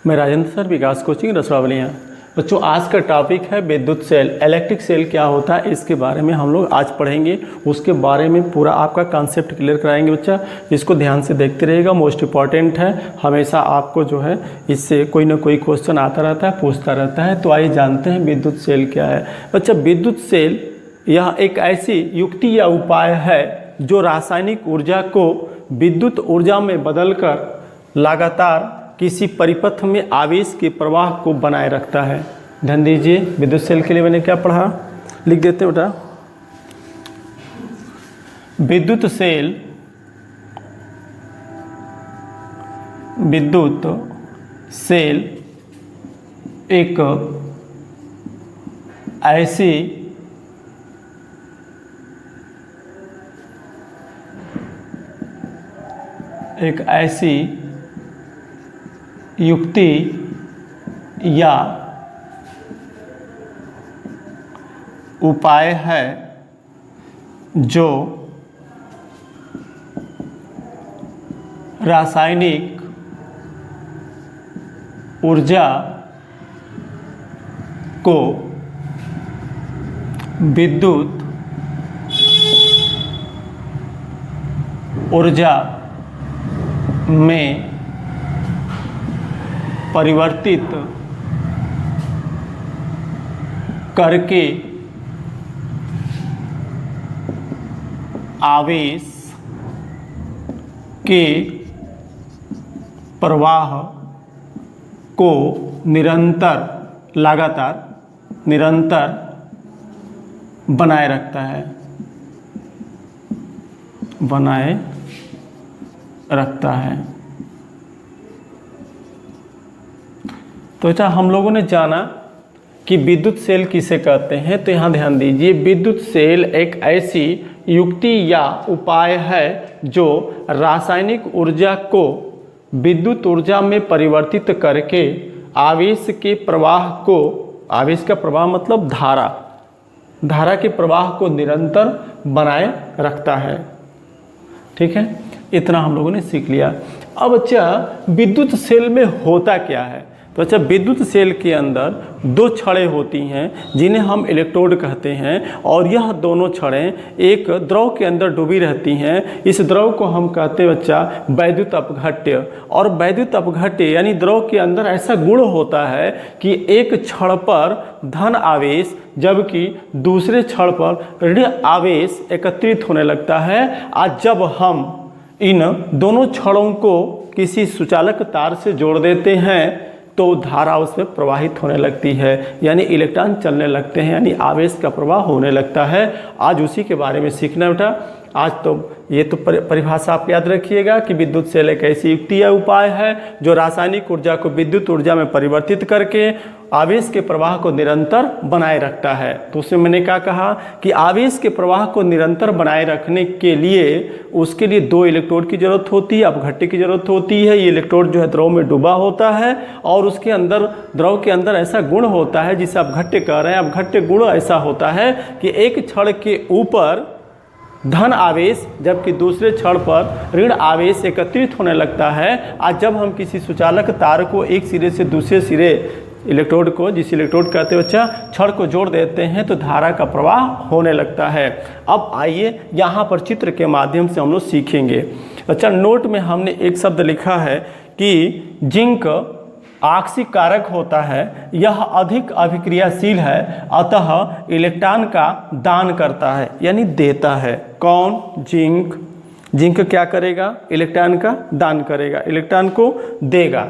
मैं राजेंद्र सर, विकास कोचिंग रसरावलियाँ। बच्चों, आज का टॉपिक है विद्युत सेल। इलेक्ट्रिक सेल क्या होता है इसके बारे में हम लोग आज पढ़ेंगे। उसके बारे में पूरा आपका कॉन्सेप्ट क्लियर कराएंगे। बच्चा इसको ध्यान से देखते रहिएगा, मोस्ट इंपॉर्टेंट है। हमेशा आपको जो है इससे कोई ना कोई क्वेश्चन आता रहता है, पूछता रहता है। तो आइए जानते हैं विद्युत सेल क्या है। बच्चा, विद्युत सेल यह एक ऐसी युक्ति या उपाय है जो रासायनिक ऊर्जा को विद्युत ऊर्जा में बदलकर लगातार किसी परिपथ में आवेश के प्रवाह को बनाए रखता है। ध्यान दीजिए, विद्युत सेल के लिए मैंने क्या पढ़ा, लिख देते हैं बेटा। विद्युत सेल एक ऐसी युक्ति या उपाय है जो रासायनिक ऊर्जा को विद्युत ऊर्जा में परिवर्तित करके आवेश के प्रवाह को लगातार बनाए रखता है। तो अच्छा, हम लोगों ने जाना कि विद्युत सेल किसे कहते हैं। तो यहाँ ध्यान दीजिए, विद्युत सेल एक ऐसी युक्ति या उपाय है जो रासायनिक ऊर्जा को विद्युत ऊर्जा में परिवर्तित करके आवेश के प्रवाह को, आवेश का प्रवाह मतलब धारा के प्रवाह को निरंतर बनाए रखता है। ठीक है, इतना हम लोगों ने सीख लिया। अब अच्छा, विद्युत सेल में होता क्या है। तो अच्छा, विद्युत सेल के अंदर दो छड़ें होती हैं जिन्हें हम इलेक्ट्रोड कहते हैं, और यह दोनों छड़ें एक द्रव के अंदर डूबी रहती हैं। इस द्रव को हम कहते हैं बच्चा वैद्युत अपघट्य। और वैद्युत अपघट्य यानी द्रव के अंदर ऐसा गुण होता है कि एक छड़ पर धन आवेश जबकि दूसरे छड़ पर ऋण आवेश एकत्रित होने लगता है। आज जब हम इन दोनों छड़ों को किसी सुचालक तार से जोड़ देते हैं तो धारा उसमें प्रवाहित होने लगती है, यानी इलेक्ट्रॉन चलने लगते हैं, यानी आवेश का प्रवाह होने लगता है। आज उसी के बारे में सीखना बेटा। आज तो ये तो परिभाषा आप याद रखिएगा कि विद्युत सेल एक ऐसी युक्ति या उपाय है जो रासायनिक ऊर्जा को विद्युत ऊर्जा में परिवर्तित करके आवेश के प्रवाह को निरंतर बनाए रखता है। तो उसमें मैंने क्या कहा कि आवेश के प्रवाह को निरंतर बनाए रखने के लिए उसके लिए दो इलेक्ट्रोड की जरूरत होती है, अपघट्य की जरूरत होती है। ये इलेक्ट्रोड जो है द्रव में डूबा होता है और उसके अंदर, द्रव के अंदर ऐसा गुण होता है जिसे अपघट्य कह रहे हैं। अपघट्य गुण ऐसा होता है कि एक छड़ के ऊपर धन आवेश जबकि दूसरे छड़ पर ऋण आवेश एकत्रित होने लगता है। आज जब हम किसी सुचालक तार को एक सिरे से दूसरे सिरे इलेक्ट्रोड को, जिस इलेक्ट्रोड कहते हैं बच्चा, छड़ को जोड़ देते हैं तो धारा का प्रवाह होने लगता है। अब आइए यहाँ पर चित्र के माध्यम से हम लोग सीखेंगे। बच्चा, नोट में हमने एक शब्द लिखा है कि जिंक आक्सीकारक होता है, यह अधिक अभिक्रियाशील है, अतः इलेक्ट्रॉन का दान करता है, यानी देता है। कौन? जिंक। जिंक क्या करेगा? इलेक्ट्रॉन का दान करेगा, इलेक्ट्रॉन को देगा।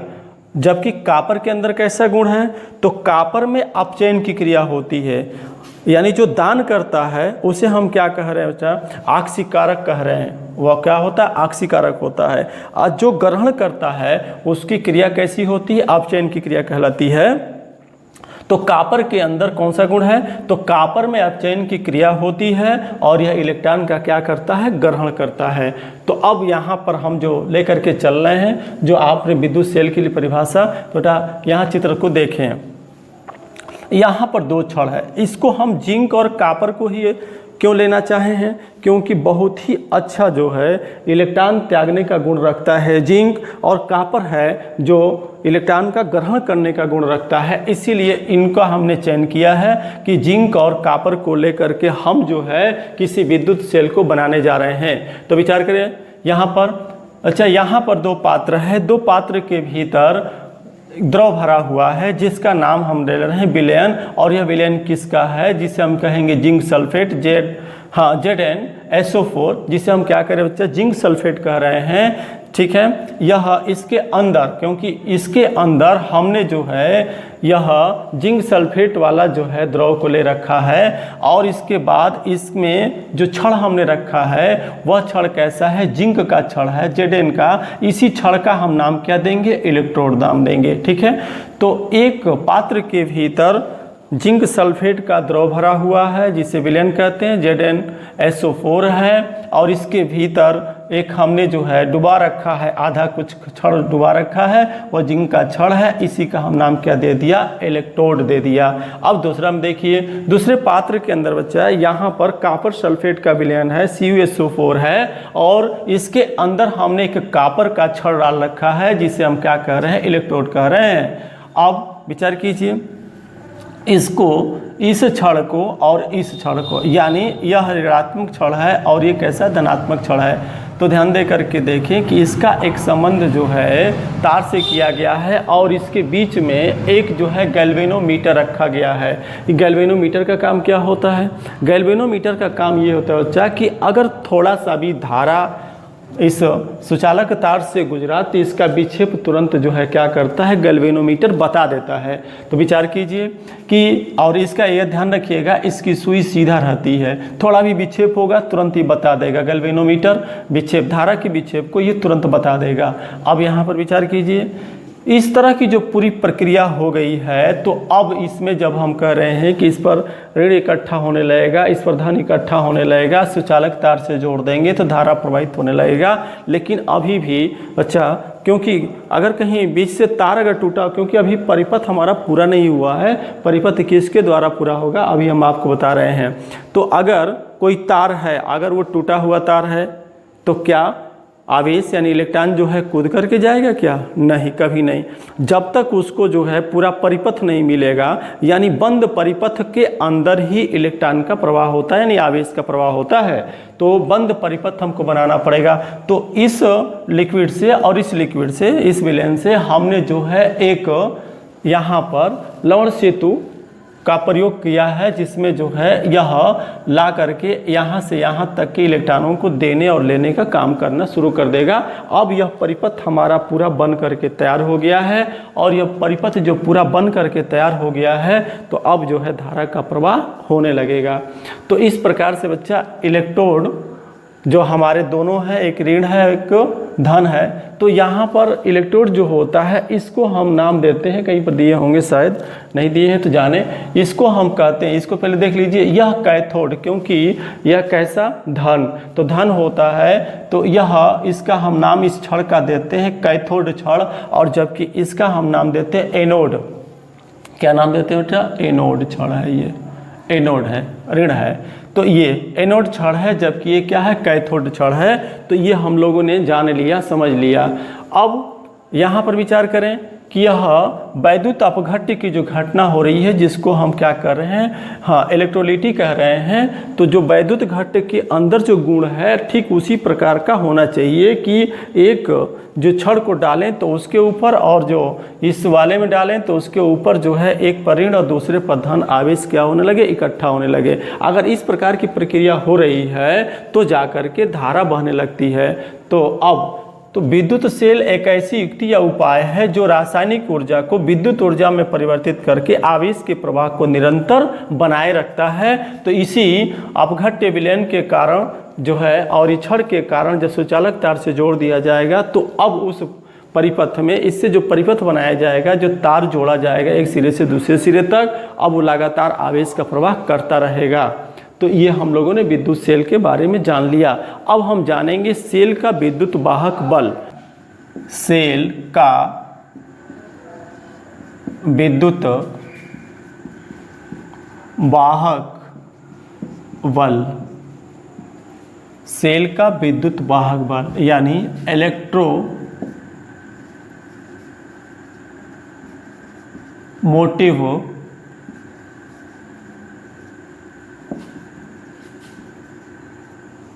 जबकि कॉपर के अंदर कैसा गुण है? तो कॉपर में अपचयन की क्रिया होती है, यानी जो दान करता है उसे हम क्या कह रहे हैं बच्चा? आक्सीकारक कह रहे हैं। वह क्या होता है? आक्सीकारक होता है। और जो ग्रहण करता है उसकी क्रिया कैसी होती है? अपचयन की क्रिया कहलाती है। तो कॉपर के अंदर कौन सा गुण है? तो कॉपर में अपचयन की क्रिया होती है और यह इलेक्ट्रॉन का क्या करता है? ग्रहण करता है। तो अब यहाँ पर हम जो लेकर के चल रहे हैं, जो आपने विद्युत सेल के लिए परिभाषा, बेटा यहाँ चित्र को देखें। यहाँ पर दो छड़ है, इसको हम जिंक और कॉपर को ही क्यों लेना चाहे हैं? क्योंकि बहुत ही अच्छा जो है इलेक्ट्रॉन त्यागने का गुण रखता है जिंक, और कॉपर है जो इलेक्ट्रॉन का ग्रहण करने का गुण रखता है। इसीलिए इनका हमने चयन किया है कि जिंक और कॉपर को लेकर के हम जो है किसी विद्युत सेल को बनाने जा रहे हैं। तो विचार करें यहाँ पर, अच्छा यहाँ पर दो पात्र है, दो पात्र के भीतर द्रव भरा हुआ है जिसका नाम हम ले रहे हैं विलयन, और यह विलयन किसका है? जिसे हम कहेंगे जिंक सल्फेट, ZnSO4, जिसे हम क्या करें बच्चा? जिंक सल्फेट कह रहे हैं। ठीक है, यह इसके अंदर, क्योंकि इसके अंदर हमने जो है यह जिंक सल्फेट वाला जो है द्रव को ले रखा है, और इसके बाद इसमें जो छड़ हमने रखा है वह छड़ कैसा है? जिंक का छड़ है, Zn का। इसी छड़ का हम नाम क्या देंगे? इलेक्ट्रोड नाम देंगे। ठीक है, तो एक पात्र के भीतर जिंक सल्फेट का द्रव भरा हुआ है जिसे विलयन कहते हैं, ZnSO4 है, और इसके भीतर एक हमने जो है डुबा रखा है, आधा कुछ छड़ डुबा रखा है, वह जिंक का छड़ है, इसी का हम नाम क्या दे दिया? इलेक्ट्रोड दे दिया। अब दूसरा में देखिए, दूसरे पात्र के अंदर बच्चा यहाँ पर कॉपर सल्फेट का विलयन है, CuSO4 है, और इसके अंदर हमने एक कॉपर का छड़ डाल रखा है जिसे हम क्या कह रहे हैं? इलेक्ट्रोड कह रहे हैं। अब विचार कीजिए, इसको, इस छड़ को और इस छड़ को, यानी यह ऋणात्मक छड़ है और ये कैसा? धनात्मक छड़ है। तो ध्यान दे करके देखें कि इसका एक संबंध जो है तार से किया गया है, और इसके बीच में एक जो है गैल्वेनोमीटर रखा गया है। गैल्वेनोमीटर का काम क्या होता है? गैल्वेनोमीटर का काम ये होता है बच्चा कि अगर थोड़ा सा भी धारा इस सुचालक तार से गुजरा तो इसका विक्षेप तुरंत जो है क्या करता है? गैल्वेनोमीटर बता देता है। तो विचार कीजिए कि, और इसका यह ध्यान रखिएगा, इसकी सुई सीधा रहती है, थोड़ा भी विक्षेप होगा तुरंत ही बता देगा गैल्वेनोमीटर, विक्षेप, धारा के विक्षेप को ये तुरंत बता देगा। अब यहाँ पर विचार कीजिए, इस तरह की जो पूरी प्रक्रिया हो गई है, तो अब इसमें जब हम कह रहे हैं कि इस पर ऋण इकट्ठा होने लगेगा, इस पर धन इकट्ठा होने लगेगा, सुचालक तार से जोड़ देंगे तो धारा प्रवाहित होने लगेगा। लेकिन अभी भी बच्चा, क्योंकि अगर कहीं बीच से तार अगर टूटा, क्योंकि अभी परिपथ हमारा पूरा नहीं हुआ है, परिपथ किसके द्वारा पूरा होगा अभी हम आपको बता रहे हैं। तो अगर कोई तार है, अगर वो टूटा हुआ तार है, तो क्या आवेश यानी इलेक्ट्रॉन जो है कूद करके जाएगा क्या? नहीं, कभी नहीं। जब तक उसको जो है पूरा परिपथ नहीं मिलेगा, यानी बंद परिपथ के अंदर ही इलेक्ट्रॉन का प्रवाह होता है, यानी आवेश का प्रवाह होता है, तो बंद परिपथ हमको बनाना पड़ेगा। तो इस लिक्विड से और इस लिक्विड से, इस विलयन से हमने जो है एक यहाँ पर लवण सेतु का प्रयोग किया है, जिसमें जो है यह ला करके यहाँ से यहाँ तक के इलेक्ट्रॉनों को देने और लेने का काम करना शुरू कर देगा। अब यह परिपथ हमारा पूरा बन करके तैयार हो गया है, और यह परिपथ जो पूरा बन करके तैयार हो गया है, तो अब जो है धारा का प्रवाह होने लगेगा। तो इस प्रकार से बच्चा इलेक्ट्रोड जो हमारे दोनों हैं, एक ऋण है एक धन है, तो यहाँ पर इलेक्ट्रोड जो होता है इसको हम नाम देते हैं, कहीं पर दिए होंगे शायद, नहीं दिए हैं तो जाने, इसको हम कहते हैं, इसको पहले देख लीजिए, यह कैथोड, क्योंकि यह कैसा? धन, तो धन होता है, तो यह, इसका हम नाम इस छड़ का देते हैं कैथोड छड़, और जबकि इसका हम नाम देते हैं एनोड। क्या नाम देते हैं बेटा? एनोड छड़ है, ये एनोड है, ऋण है, तो ये एनोड छड़ है, जबकि ये क्या है? कैथोड छड़ है। तो ये हम लोगों ने जान लिया, समझ लिया। अब यहाँ पर विचार करें कि यह वैद्युत अपघट्य की जो घटना हो रही है, जिसको हम क्या कर रहे हैं? हाँ, इलेक्ट्रोलिटी कह रहे हैं। तो जो वैद्युत घट्य के अंदर जो गुण है, ठीक उसी प्रकार का होना चाहिए कि एक जो छड़ को डालें तो उसके ऊपर, और जो इस वाले में डालें तो उसके ऊपर जो है एक पर ऋण और दूसरे पर धन आवेश क्या होने लगे? इकट्ठा होने लगे। अगर इस प्रकार की प्रक्रिया हो रही है तो जा करके धारा बहने लगती है। तो अब तो विद्युत सेल एक ऐसी युक्ति या उपाय है जो रासायनिक ऊर्जा को विद्युत ऊर्जा में परिवर्तित करके आवेश के प्रवाह को निरंतर बनाए रखता है। तो इसी अपघट्य विलयन के कारण जो है, और छड़ के कारण जब सुचालक तार से जोड़ दिया जाएगा, तो अब उस परिपथ में, इससे जो परिपथ बनाया जाएगा, जो तार जोड़ा जाएगा एक सिरे से दूसरे सिरे तक, अब वो लगातार आवेश का प्रवाह करता रहेगा। तो ये हम लोगों ने विद्युत सेल के बारे में जान लिया। अब हम जानेंगे सेल का विद्युत वाहक बल। सेल का विद्युत वाहक बल सेल का विद्युत वाहक बल यानी electromotive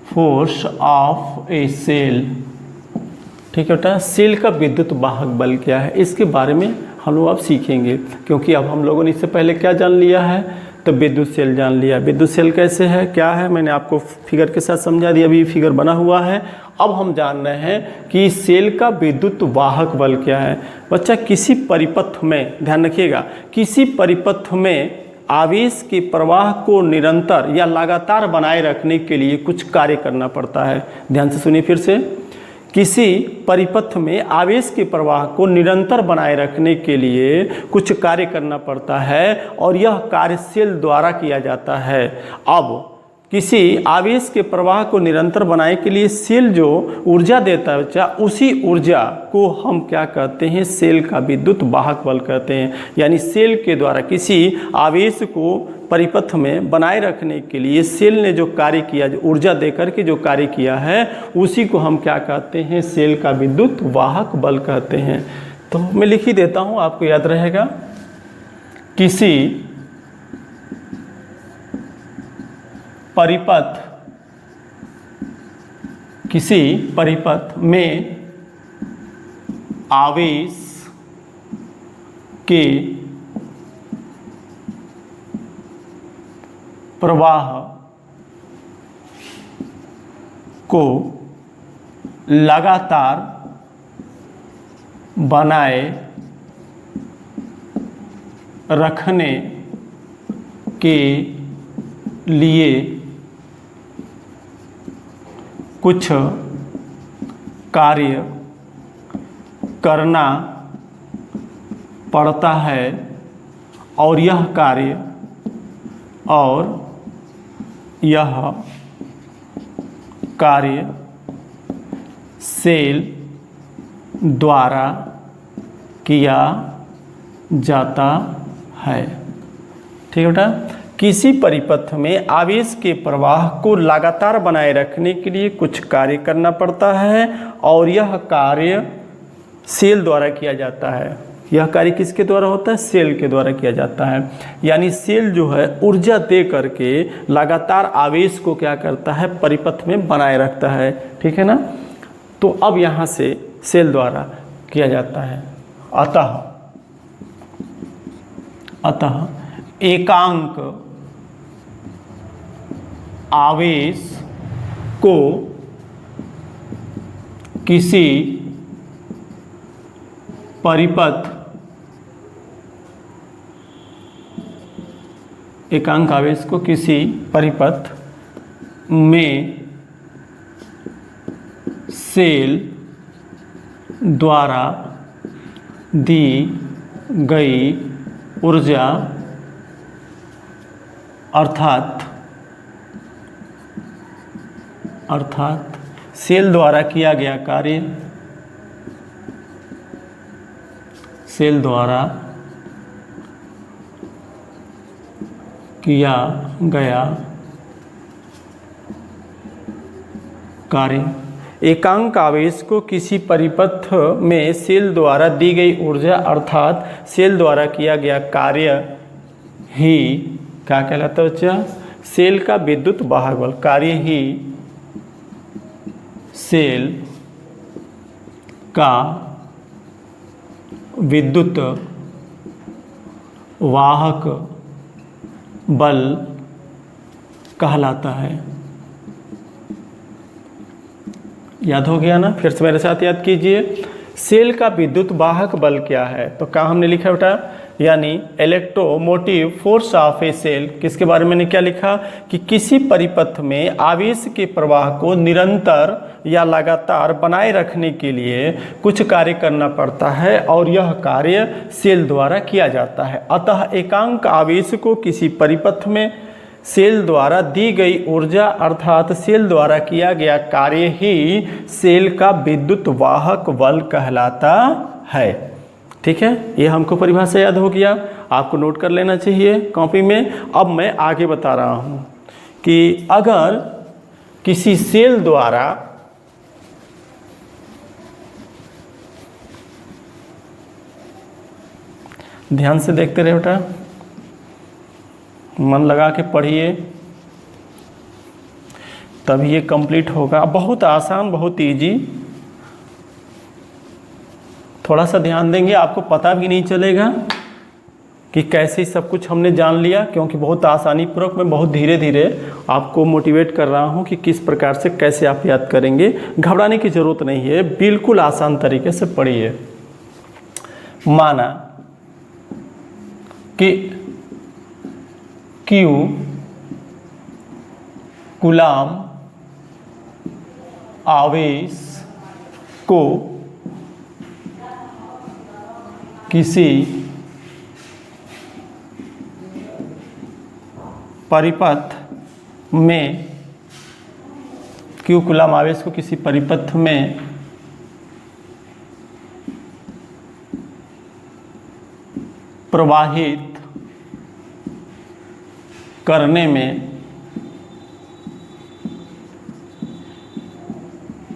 force of a cell. ठीक है बेटा, सेल का विद्युत वाहक बल क्या है इसके बारे में हम लोग अब सीखेंगे, क्योंकि अब हम लोगों ने इससे पहले क्या जान लिया है, तो विद्युत सेल जान लिया। विद्युत सेल कैसे है, क्या है, मैंने आपको फिगर के साथ समझा दिया, अभी फिगर बना हुआ है। अब हम जान रहे हैं कि सेल का विद्युत वाहक बल क्या है। बच्चा, किसी परिपथ में, ध्यान रखिएगा, किसी परिपथ में आवेश के प्रवाह को निरंतर या लगातार बनाए रखने के लिए कुछ कार्य करना पड़ता है। ध्यान से सुनिए फिर से, किसी परिपथ में आवेश के प्रवाह को निरंतर बनाए रखने के लिए कुछ कार्य करना पड़ता है और यह कार्य सेल द्वारा किया जाता है। अब किसी आवेश के प्रवाह को निरंतर बनाने के लिए सेल जो ऊर्जा देता है बच्चा, उसी ऊर्जा को हम क्या कहते हैं, सेल का विद्युत वाहक बल कहते हैं। यानी सेल के द्वारा किसी आवेश को परिपथ में बनाए रखने के लिए सेल ने जो कार्य किया, जो ऊर्जा देकर के जो कार्य किया है, उसी को हम क्या कहते हैं, सेल का विद्युत वाहक बल कहते हैं। तो मैं लिख ही देता हूँ, आपको याद रहेगा। किसी परिपथ में आवेश के प्रवाह को लगातार बनाए रखने के लिए कुछ कार्य करना पड़ता है और यह कार्य सेल द्वारा किया जाता है। ठीक है बेटा, किसी परिपथ में आवेश के प्रवाह को लगातार बनाए रखने के लिए कुछ कार्य करना पड़ता है और यह कार्य सेल द्वारा किया जाता है। यह कार्य किसके द्वारा होता है, सेल के द्वारा किया जाता है। यानी सेल जो है ऊर्जा दे करके लगातार आवेश को क्या करता है, परिपथ में बनाए रखता है। ठीक है ना। तो अब यहाँ से सेल द्वारा किया जाता है। अतः एकांक आवेश को किसी परिपथ, एकांक आवेश को किसी परिपथ में सेल द्वारा दी गई ऊर्जा अर्थात सेल द्वारा किया गया कार्य, सेल द्वारा किया गया कार्य। एकांक आवेश को किसी परिपथ में सेल द्वारा दी गई ऊर्जा अर्थात सेल द्वारा किया गया कार्य ही क्या कहलाता है बच्चा, सेल का विद्युत वाहक बल। कार्य ही सेल का विद्युत वाहक बल कहलाता है। याद हो गया ना, फिर से मेरे साथ याद कीजिए। सेल का विद्युत वाहक बल क्या है, तो क्या हमने लिखा बेटा, यानी electromotive force of a cell. किसके बारे में मैंने क्या लिखा कि किसी परिपथ में आवेश के प्रवाह को निरंतर या लगातार बनाए रखने के लिए कुछ कार्य करना पड़ता है और यह कार्य सेल द्वारा किया जाता है। अतः एकांक आवेश को किसी परिपथ में सेल द्वारा दी गई ऊर्जा अर्थात सेल द्वारा किया गया कार्य ही सेल का विद्युत वाहक बल कहलाता है। ठीक है, ये हमको परिभाषा याद हो गया, आपको नोट कर लेना चाहिए कॉपी में। अब मैं आगे बता रहा हूँ कि अगर किसी सेल द्वारा ध्यान से देखते रहे बेटा, मन लगा के पढ़िए, तभी ये कंप्लीट होगा। बहुत आसान, बहुत इजी, थोड़ा सा ध्यान देंगे आपको पता भी नहीं चलेगा कि कैसे सब कुछ हमने जान लिया, क्योंकि बहुत आसानी पूर्वक मैं बहुत धीरे धीरे आपको मोटिवेट कर रहा हूँ कि किस प्रकार से कैसे आप याद करेंगे। घबराने की ज़रूरत नहीं है, बिल्कुल आसान तरीके से पढ़िए। माना कि Q कूलाम आवेश को किसी परिपथ में, Q कूलाम आवेश को किसी परिपथ में प्रवाहित करने में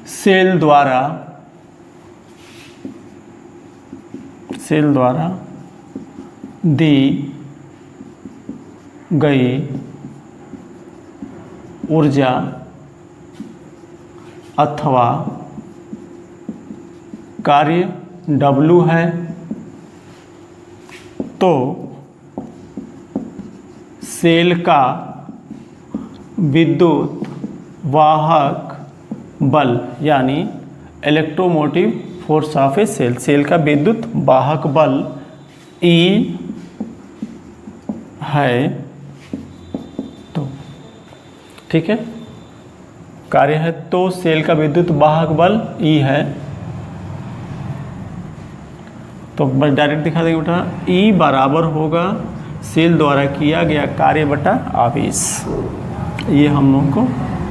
सेल द्वारा दी गई ऊर्जा अथवा कार्य W है, तो सेल का विद्युत वाहक बल यानी electromotive force of a cell, cell का विद्युत वाहक बल E है, तो ठीक है, कार्य है तो सेल का विद्युत वाहक बल E है, तो बस डायरेक्ट दिखा देंगे बेटा, E बराबर होगा सेल द्वारा किया गया कार्य बटा आवेश। ये हम लोग को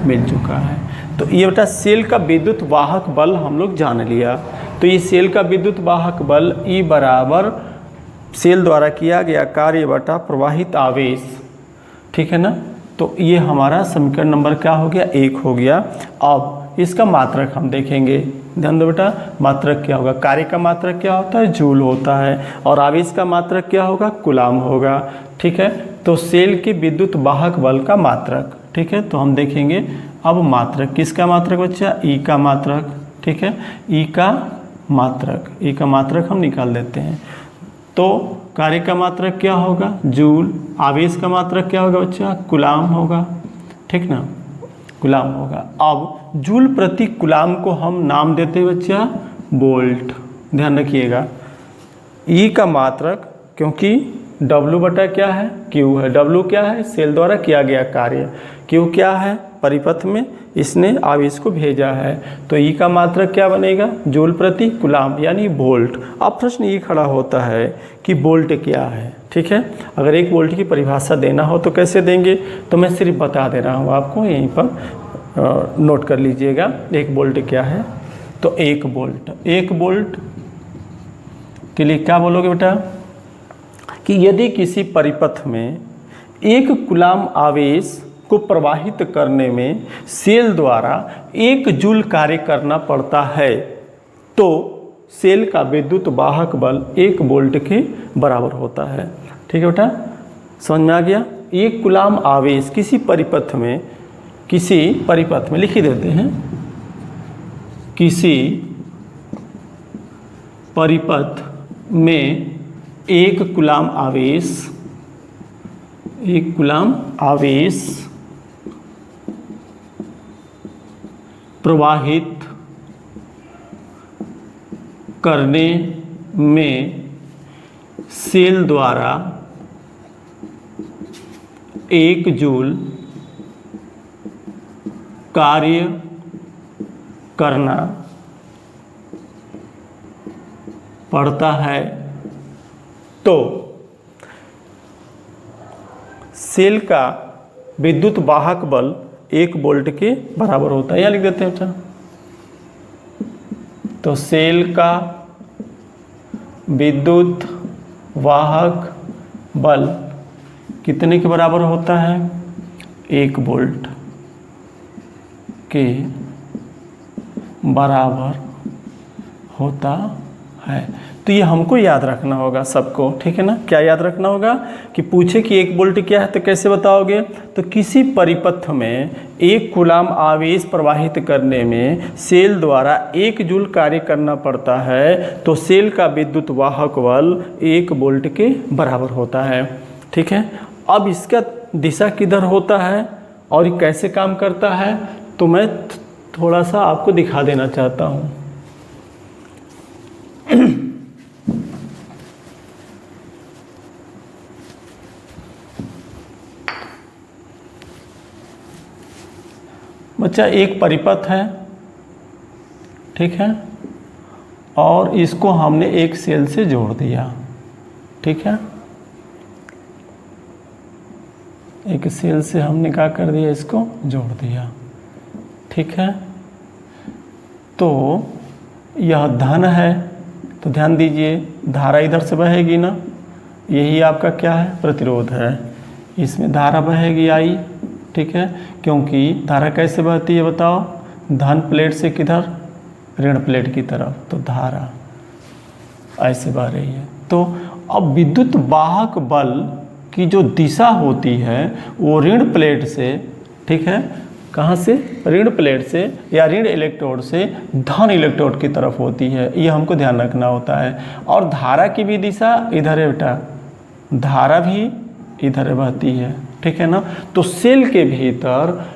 मिल चुका है। तो ये बेटा सेल का विद्युत वाहक बल हम लोग जान लिया। तो ये सेल का विद्युत वाहक बल E बराबर सेल द्वारा किया गया कार्य बटा प्रवाहित आवेश, ठीक है ना। तो ये हमारा समीकरण नंबर क्या हो गया, 1 हो गया। अब इसका मात्रक हम देखेंगे, ध्यान दो बेटा, मात्रक क्या होगा, कार्य का मात्रक क्या होता है, जूल होता है, और आवेश का मात्रक क्या होगा, कूलाम होगा, ठीक है। तो सेल के विद्युत वाहक बल का मात्रक, ठीक है। तो हम देखेंगे अब मात्रक, किसका मात्रक बच्चा, ई का मात्रक, ठीक है, ई का मात्रक हम निकाल देते हैं। तो कार्य का मात्रक क्या होगा, जूल, आवेश का मात्रक क्या होगा बच्चा, कूलाम होगा, ठीक ना, कूलाम होगा। अब जूल प्रति कूलाम को हम नाम देते हैं बच्चा वोल्ट, ध्यान रखिएगा। ई का मात्रक, क्योंकि W बटा क्या है, Q है, W क्या है, सेल द्वारा किया गया कार्य, Q क्या है, परिपथ में इसने आवेश को भेजा है, तो ई का मात्रक क्या बनेगा, जूल प्रति कूलाम यानी वोल्ट। अब प्रश्न ये खड़ा होता है कि वोल्ट क्या है, ठीक है। अगर 1 वोल्ट की परिभाषा देना हो तो कैसे देंगे, तो मैं सिर्फ बता दे रहा हूँ आपको, यहीं पर नोट कर लीजिएगा 1 वोल्ट क्या है। तो 1 वोल्ट के लिए क्या बोलोगे बेटा, कि यदि किसी परिपथ में 1 कूलाम आवेश को प्रवाहित करने में सेल द्वारा 1 जूल कार्य करना पड़ता है, तो सेल का विद्युत वाहक बल 1 वोल्ट के बराबर होता है, ठीक है बेटा, समझ में आ गया। 1 कूलाम आवेश किसी परिपथ में लिख ही देते हैं, किसी परिपथ में 1 कूलाम आवेश प्रवाहित करने में सेल द्वारा 1 जूल कार्य करना पड़ता है, तो सेल का विद्युत वाहक बल 1 वोल्ट के बराबर होता है, यहाँ लिख देते हैं बेटा। तो सेल का विद्युत वाहक बल कितने के बराबर होता है, 1 वोल्ट, के बराबर होता है। तो ये हमको याद रखना होगा सबको, ठीक है ना। क्या याद रखना होगा कि पूछे कि 1 वोल्ट क्या है तो कैसे बताओगे। तो किसी परिपथ में 1 कूलाम आवेश प्रवाहित करने में सेल द्वारा 1 जूल कार्य करना पड़ता है, तो सेल का विद्युत वाहक बल 1 वोल्ट के बराबर होता है, ठीक है। अब इसका दिशा किधर होता है और ये कैसे काम करता है, तो मैं थोड़ा सा आपको दिखा देना चाहता हूँ। बच्चा एक परिपथ है, ठीक है, और इसको हमने एक सेल से जोड़ दिया, ठीक है। एक सेल से हमने क्या कर दिया, इसको जोड़ दिया, ठीक है। तो यह धन है, तो ध्यान दीजिए धारा इधर से बहेगी ना, यही आपका क्या है, प्रतिरोध है। इसमें धारा बहेगी आई, ठीक है, क्योंकि धारा कैसे बहती है बताओ, धन प्लेट से किधर, ऋण प्लेट की तरफ, तो धारा ऐसे बह रही है। तो अब विद्युत वाहक बल की जो दिशा होती है वो ऋण प्लेट से, ठीक है, कहाँ से, ऋण प्लेट से या ऋण इलेक्ट्रोड से धन इलेक्ट्रोड की तरफ होती है, ये हमको ध्यान रखना होता है। और धारा की भी दिशा इधर है बेटा, धारा भी इधर बहती है, ठीक है ना। तो सेल के भीतर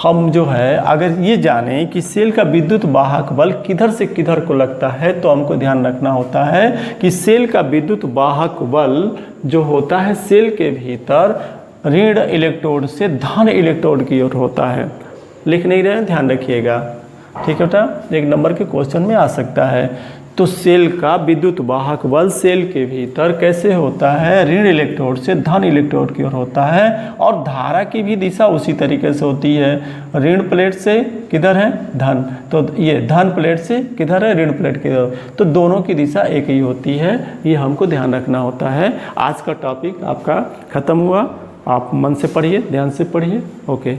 हम जो है अगर ये जाने कि सेल का विद्युत वाहक बल किधर से किधर को लगता है, तो हमको ध्यान रखना होता है कि सेल का विद्युत वाहक बल जो होता है सेल के भीतर ऋण इलेक्ट्रोड से धन इलेक्ट्रोड की ओर होता है। लिख नहीं रहे, ध्यान रखिएगा, ठीक है बेटा, 1 नंबर के क्वेश्चन में आ सकता है। तो सेल का विद्युत वाहक बल सेल के भीतर कैसे होता है, ऋण इलेक्ट्रोड से धन इलेक्ट्रोड की ओर होता है। और धारा की भी दिशा उसी तरीके से होती है, ऋण प्लेट से किधर है, धन, तो ये धन प्लेट से किधर है, ऋण प्लेट की ओर, तो दोनों की दिशा एक ही होती है, ये हमको ध्यान रखना होता है। आज का टॉपिक आपका खत्म हुआ, आप मन से पढ़िए, ध्यान से पढ़िए, ओके।